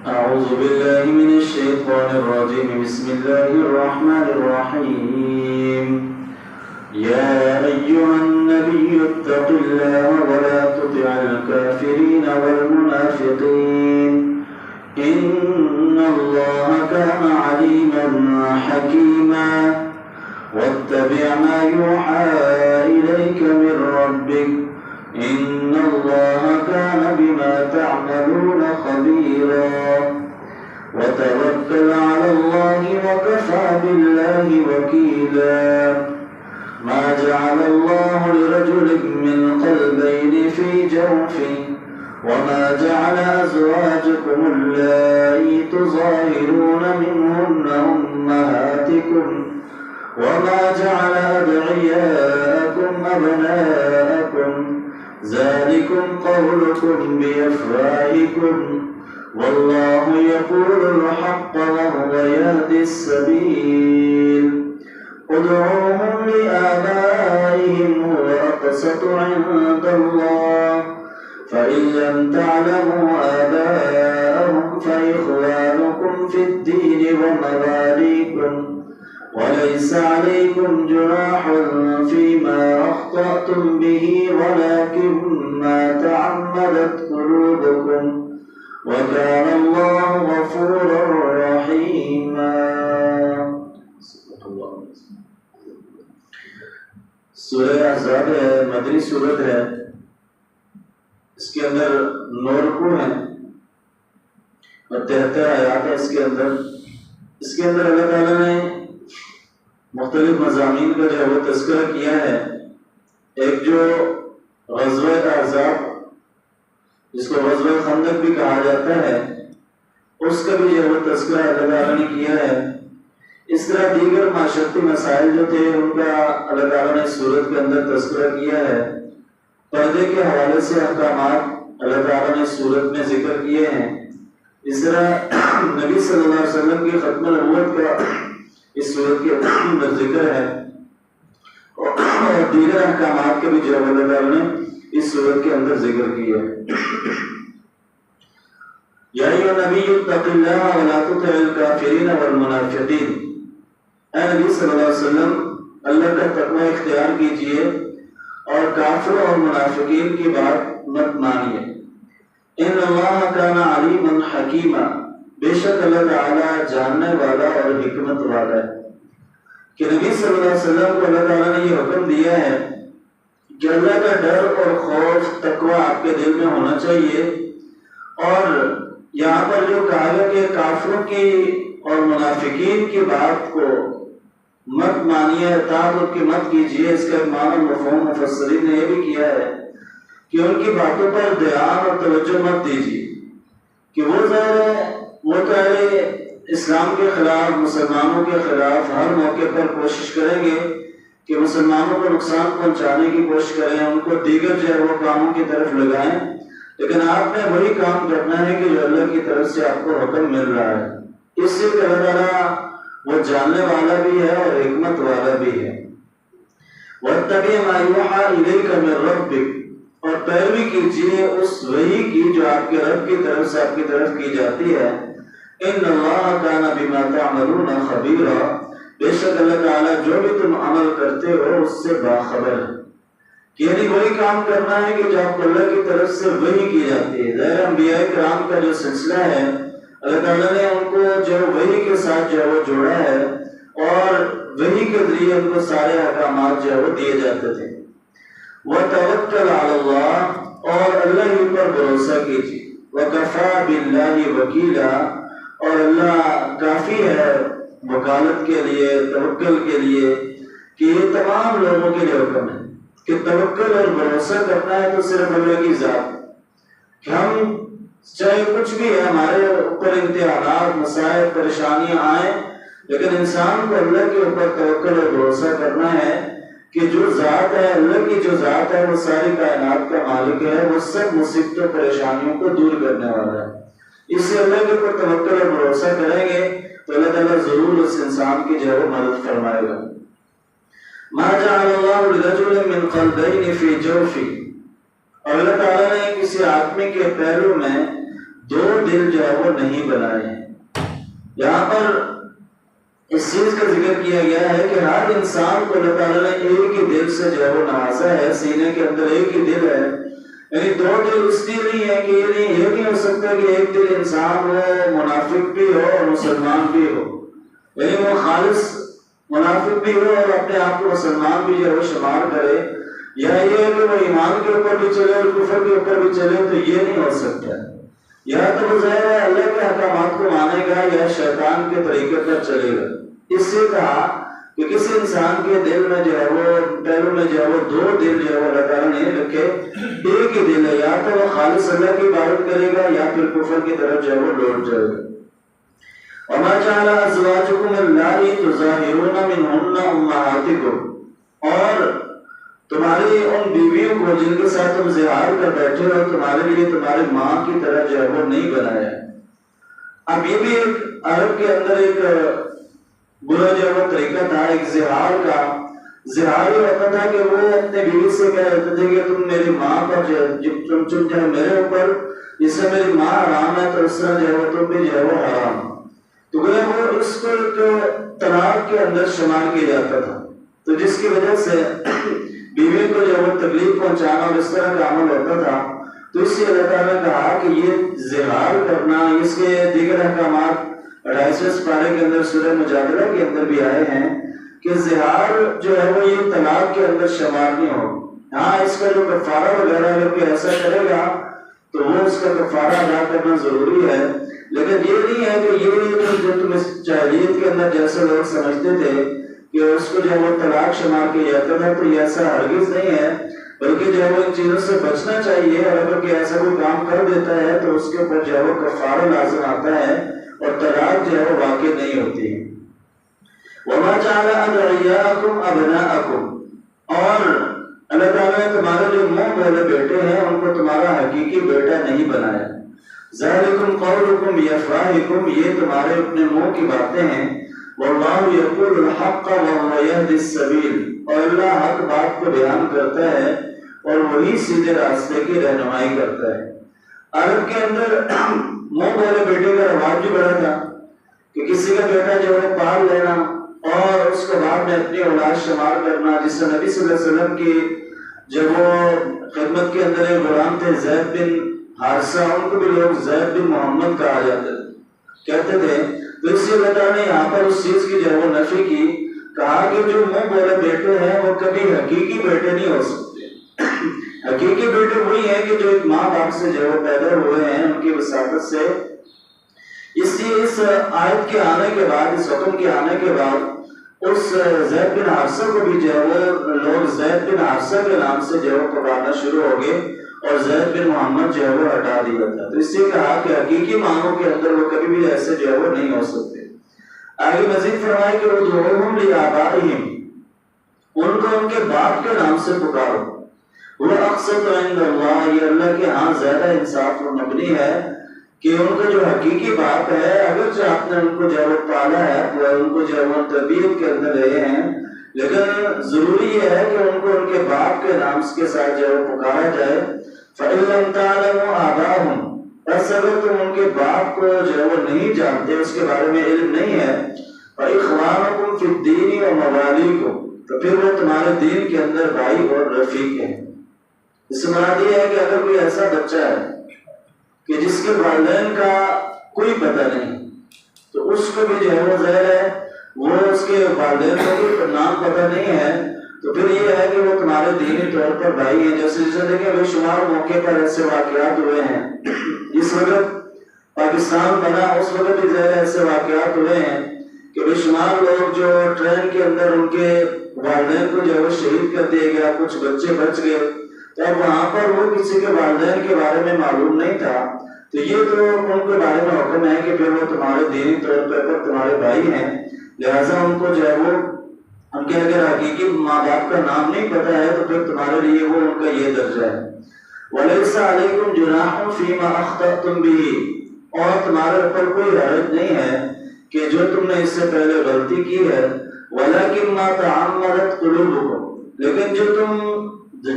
أعوذ بالله من الشيطان الرجيم. بسم الله الرحمن الرحيم. يا أيها النبي اتق الله ولا تطع الكافرين والمنافقين إن الله كان عليما حكيما. واتبع ما يوحى إليك من ربك إن الله كان بما تعملون خبيرا. وتوكل على الله وكفى بالله وكيلا. ما جعل الله لرجل من قلبين في جوفه وما جعل أزواجكم اللائي تظاهرون منهن أمهاتكم وما جعل أدعياءكم أبناءكم ذلكم قولكم بأفواهكم والله يقول الحق وهو يهدي السبيل. ادعوهم لآبائهم هو أقسط عند الله فإن لم تعلموا آباءهم فإخوانكم في الدين ومواليكم وليس عليكم جناح فيما أخطأتم به ولكن ما تعمدت قلوبكم وكان الله غفورا رحيما. سورہ احزاب ہے، مدنی سورت ہے. اس کے اندر 9 رکوع ہیں اور 73 آیات ہے. اس کے اندر اللہ تعالیٰ نے مختلف مضامین کا جو ہے وہ تذکرہ کیا ہے. ایک جو غزوہ احزاب جس کو غزوہ خندق بھی کہا جاتا ہے اس کا بھی جو ہے وہ تذکرہ اللہ تعالیٰ نے کیا ہے. اس طرح دیگر معاشرتی مسائل جو تھے ان کا اللہ تعالیٰ نے سورت کے اندر تذکرہ کیا ہے. پردے کے حوالے سے احکامات اللہ تعالیٰ نے سورت میں ذکر کیے ہیں. اس طرح نبی صلی اللہ علیہ وسلم کی ختم نبوت کا اس سورت کے اندر ذکر ہے اور دیگر احکامات کے بھی جو اللہ تعالیٰ نے اس سورت کے اندر ذکر کیا ہے. یا ایھا النبی اتق اللہ ولا تطع الکافرین والمنافقین. اے نبی صلی اللہ علیہ وسلم اللہ کا تقوی اختیار کیجئے اور کافروں اور منافقین کی بات مت مانیے. ان اللہ کان علیما حکیما. بے شک اللہ تعالیٰ جاننے والا اور حکمت والا ہے. کہ نبی صلی اللہ علیہ وسلم کو اللہ تعالیٰ نے یہ حکم دیا ہے کہ اللہ کا ڈر اور خوف تقوی آپ کے دل میں ہونا چاہیے. اور یہاں پر جو کہا گیا کہ کافروں کی اور منافقین کی بات کو مت مانیے، اطاعت ان کی مت کیجیے، اس کا معنی مفہوم مفسرین نے یہ بھی کیا ہے کہ ان کی باتوں پر دھیان اور توجہ مت دیجیے. کہ وہ ظاہر ہے وہ تو اسلام کے خلاف، مسلمانوں کے خلاف ہر موقع پر کوشش کریں گے کہ مسلمانوں کو نقصان پہنچانے کی کوشش کریں، ان کو دیگر جو ہے وہ کاموں کی طرف لگائیں. لیکن آپ نے وہی کام کرنا ہے کہ جو اللہ کی طرف سے آپ کو حکم مل رہا ہے. اس سے اللہ تعالیٰ وہ جاننے والا بھی ہے اور حکمت والا بھی ہے. وَاتَّبِعْ مَا يُوحَىٰ إِلَيْكَ مِن رَّبِّكَ. اور پیروی کیجیے اس وحی کی جو آپ کے رب کی طرف سے آپ کی طرف کی جاتی ہے. ان اللہ کان بما تعملون خبیرا. بے شک اللہ تعالیٰ جو بھی تم عمل کرتے ہو اس سے باخبر ہے. یعنی وہی کام کرنا ہے کہ جو آپ کو اللہ کی طرف سے وحی کی جاتی ہے. ظاہر انبیاء کرام کا جو سلسلہ ہے اللہ تعالیٰ نے ان کو جو وحی کے ساتھ جو ہے وہ جوڑا ہے اور وحی کے ذریعے ان کو سارے احکامات جو ہے وہ دیے جاتے تھے. وَتَوَكَّلْ عَلَى اللَّهِ. اور اللہ ہی پر بھروسہ کیجیے. وَكَفَى بِاللَّهِ وَكِيلًا. اور اللہ کافی ہے وکالت کے لیے، توکل کے لیے. کہ یہ تمام لوگوں کے لیے حکم ہے کہ توکل اور بھروسہ کرنا ہے تو صرف اللہ کی ذات. کہ ہم چاہے کچھ بھی ہے ہمارے اوپر امتحانات، مسائل، پریشانیاں آئیں، لیکن انسان کو اللہ کے اوپر توکل اور بھروسہ کرنا ہے کہ جو ذات ہے، اللہ کی جو ذات ہے وہ ساری کائنات کا مالک ہے، وہ سب مصیبتوں پریشانیوں کو دور کرنے والا ہے. اس سے اللہ کے اوپر توکل اور بھروسہ کریں گے تو اللہ تعالیٰ ضرور اس انسان کی جو ہے مدد فرمائے گا. ما جعل اللہ لرجل من قلبین فی جوفی. اور اللہ تعالیٰ نے کسی آدمی کے پہلو میں دو دل جو ہے وہ نہیں بنائے ہیں۔ یہاں پر اس چیز کا ذکر کیا گیا ہے کہ ہر انسان کو اللہ تعالیٰ نے ایک ہی دل سے جو ہے وہ نوازا ہے، سینے کے اندر ایک ہی دل ہے، یعنی دو دل اس لیے نہیں ہے کہ یہ نہیں ہو سکتا کہ ایک دل انسان ہو منافق بھی ہو اور مسلمان بھی ہو، یعنی وہ خالص منافق بھی ہو اور اپنے آپ کو مسلمان بھی جو ہے وہ شمار کرے، یا یہ ہے کہ وہ ایمان کے اوپر بھی چلے اور کفر کے اوپر بھی چلے، تو یہ نہیں ہو سکتا۔ یا تو وہ ظاہر ہے اللہ کے احکامات کو مانے گا یا شیطان کے طریقے پر چلے گا۔ اس سے کہا کہ کسی انسان کے دل میں جو ہے وہ پہلو میں جو ہے وہ دو دل جو ہے وہ اللہ تعالیٰ نے رکھے، ایک ہی دل ہے، یا تو وہ خالص اللہ کی عبادت کرے گا یا پھر کفر کی طرف جو ہے وہ لوٹ جائے گا۔ وَمَا جَعَلَ أَزْوَاجُكُمُ اللَّاتِي تُظَاهِرُونَ مِنْهُنَّ أُمَّهَاتِكُمْ، اور تمہاری ان بیویوں کو جن کے ساتھ تم زہار کر بیٹھے ہو تمہارے لیے تمہاری ماں کی طرح جو ہے وہ نہیں بنایا۔ اب یہ بھی ایک عرب کے اندر ایک برا جو ہے وہ طریقہ تھا ایک زہار کا۔ زہار یہ ہوتا تھا کہ وہ اپنے بیوی سے کہتے تھے کہ تم میری ماں پر جب تم جو میرے اوپر جس سے میری ماں حرام ہے تو اس طرح جو ہے وہ تم بھی جو ہے وہ حرام، تو گویا وہ اس کو ایک طلاق کے اندر شمار کیا جاتا تھا، تو جس کی وجہ سے بیوی کو جو وہ تکلیف پہنچانا اور اس طرح کا عمل ہوتا تھا۔ تو اس سے اللہ تعالیٰ نے کہا کہ یہ زہار کرنا، اس کے دیگر احکامات 28 پارے کے اندر سورہ مجادلہ کے اندر بھی آئے ہیں کہ زہار جو ہے وہ یہ طلاق کے اندر شمار نہیں ہو۔ ہاں اس کا جو کفارہ وغیرہ ہے کہ ایسا کرے گا تو وہ اس کا کفارہ ادا کرنا ضروری ہے، لیکن یہ نہیں ہے کہ یہ جو تم اس جاہلیت کے اندر جیسے لوگ سمجھتے تھے کہ اس کو جو وہ طلاق شمار کیا جاتا تھا، تو یہ ایسا ہرگز نہیں ہے، بلکہ جو وہ ان چیزوں سے بچنا چاہیے، اور اگر کہ ایسا کوئی کام کر دیتا ہے تو اس کے اوپر جو وہ کفارہ لازم آتا ہے اور طلاق جو ہے وہ واقع نہیں ہوتی۔ وَمَا جَعَلَ أَدْعِيَاءَكُمْ أَبْنَاءَكُمْ، اور اللہ تعالیٰ نے تمہارے جو منہ بولے بیٹے ہیں ان کو تمہارا حقیقی بیٹا نہیں بنایا۔ ذَلِكُمْ قَوْلُكُمْ بِأَفْوَاهِكُمْ، یہ تمہارے اپنے منہ کی باتیں ہیں۔ وَاللَّهُ يَقُولُ الْحَقَّ وَهُوَ يَهْدِي السَّبِيلَ، اور اللہ حق بات کو بیان کرتا ہے اور وہی سیدھے راستے کی رہنمائی کرتا ہے۔ عرب کے اندر منہ بولے بیٹے کا رواج بھی بڑا تھا کہ کسی کا بیٹا جو ہے پال لینا اور اس کے بعد میں اپنی اولاد شمار کرنا، جس سے نبی صلی اللہ علیہ وسلم کی جب وہ خدمت کے اندر ایک غلام تھے زید بن حارثہ، ان کو بھی لوگ زید بن محمد کہا جاتے کہتے تھے، تو اس سے اللہ تعالیٰ نے یہاں پر اس چیز کی جو ہے وہ نفی کی، کہا کہ جو منہ بولے بیٹے ہیں وہ کبھی حقیقی بیٹے نہیں ہو سکتے۔ حقیقی بیٹے وہی ہیں کہ جو ایک ماں باپ سے جو پیدا ہوئے ہیں ان کی وساطت سے۔ اس لیے اس آیت کے آنے کے بعد، اس حکم کے آنے کے بعد، اس زید بن حارثہ کو بھی جو ہے وہ لوگ زید بن حارثہ کے نام سے جو ہے پکارنا شروع ہو گئے اور زید بن محمد جو ہے وہ ہٹا دیا تھا۔ تو اس سے کہا کہ حقیقی معنوں کے اندر وہ کبھی بھی ایسے جو ہے وہ نہیں ہو سکتے۔ آگے مزید فرمائے کہ ادعوہم لآبائہم، ان کو ان کے باپ کے نام سے پکارو، وہ اقسط عند اللہ، یہ اللہ کے ہاں زیادہ انصاف پر مبنی ہے کہ ان کا جو حقیقی باپ ہے، اگرچہ آپ نے ان کو جو ہے پالا ہے، ان کو جو ہے تربیت کے اندر رہے ہیں، لیکن ضروری یہ ہے کہ ان کو ان کے باپ کے نام کے ساتھ جو ہے پکارا جائے۔ فَإِن لَمْ تَعْلَمُوا آبَاءَهُمْ، بس اگر تم ان کے باپ کو جو ہے وہ نہیں جانتے، اس کے بارے میں علم نہیں ہے، فَإِخْوَانُكُمْ فِي الدِّينِ وَمَوَالِيكُمْ، تو پھر وہ تمہارے دین کے اندر بھائی اور رفیق ہیں۔ اس سے مراد یہ ہے کہ اگر کوئی ایسا بچہ ہے کہ جس کے والدین کا کوئی پتہ نہیں، تو اس کو بھی جو ہے وہ ظاہر ہے وہ اس کے والدین کا کوئی نام پتہ نہیں ہے، تو پھر یہ ہے کہ وہ تمہارے دینی طور پر بھائی ہیں۔ جیسے دیکھیں بے شمار موقع پر ایسے واقعات ہوئے ہیں، اس وقت پاکستان بنا اس وقت بھی ظاہر ایسے واقعات ہوئے ہیں کہ بے شمار لوگ جو ٹرین کے اندر ان کے والدین کو جو ہے وہ شہید کر دیا گیا، کچھ بچے بچ گئے، تو اب وہاں پر وہ کسی کے والدین کے بارے میں معلوم نہیں تھا، تو یہ تو ان کے بارے میں حکم ہے کہ پھر وہ تمہارے دینی طور پر تمہارے بھائی ہیں، لہٰذا ان کو جو ہے وہ ان کے اگر حقیقی ماں باپ کا نام نہیں پتا ہے تو پھر تمہارے لیے وہ ان کا یہ درجہ ہے۔ وَلَيْسَ عَلَيْكُمْ جُنَاحٌ فِي مَا أَخْطَأْتُمْ بِهِ، اور تمہارے اوپر کوئی حرج نہیں ہے کہ جو تم نے اس سے پہلے غلطی کی ہے، وَلَكِنْ مَا تَعَمَّدَتْ قُلُوبُكُمْ، لیکن جو تم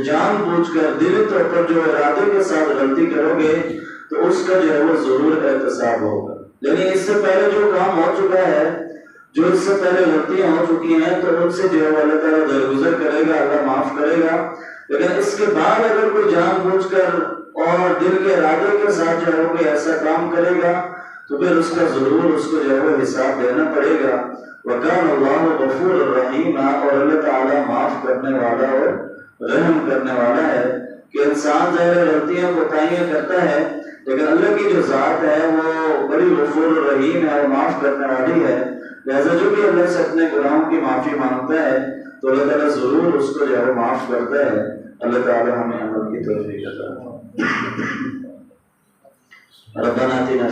جان بوجھ کر دلی طور پر جو ارادے کے ساتھ غلطی کرو گے، تو اس کا جو ہے وہ ضرور احتساب ہوگا. لیکن اس سے پہلے جو کام ہو چکا ہے، جو اس سے پہلے غلطیاں ہو چکی ہیں، تو ان سے جو ہے وہ اللہ تعالیٰ درگزر کرے گا، اللہ معاف کرے گا. لیکن اس کے بعد اگر کوئی جان بوجھ کر اور دل کے ارادے کے ساتھ جو ہے وہ کوئی ایسا کام کرے گا تو پھر اس کا ضرور اس کو جو ہے وہ حساب دینا پڑے گا. وَكَانَ اللَّهُ غَفُورًا رَحِيمًا، اور اللہ تعالیٰ معاف کرنے والا اور رحم کرنے والا ہے. کہ انسان ظاہر غلطیاں کوتاہیاں کرتا ہے، لیکن اللہ کی جو ذات ہے وہ بڑی غفور الرحیم ہے، وہ معاف کرنے والی ہے. لہذا جو بھی اللہ سے اپنے گناہوں کی معافی مانگتا ہے تو اللہ تعالیٰ ضرور اس کو جو ہے معاف کرتا ہے. اللہ تعالیٰ ہمیں عمل کی توفیق عطا فرمائے. ربنا آتنا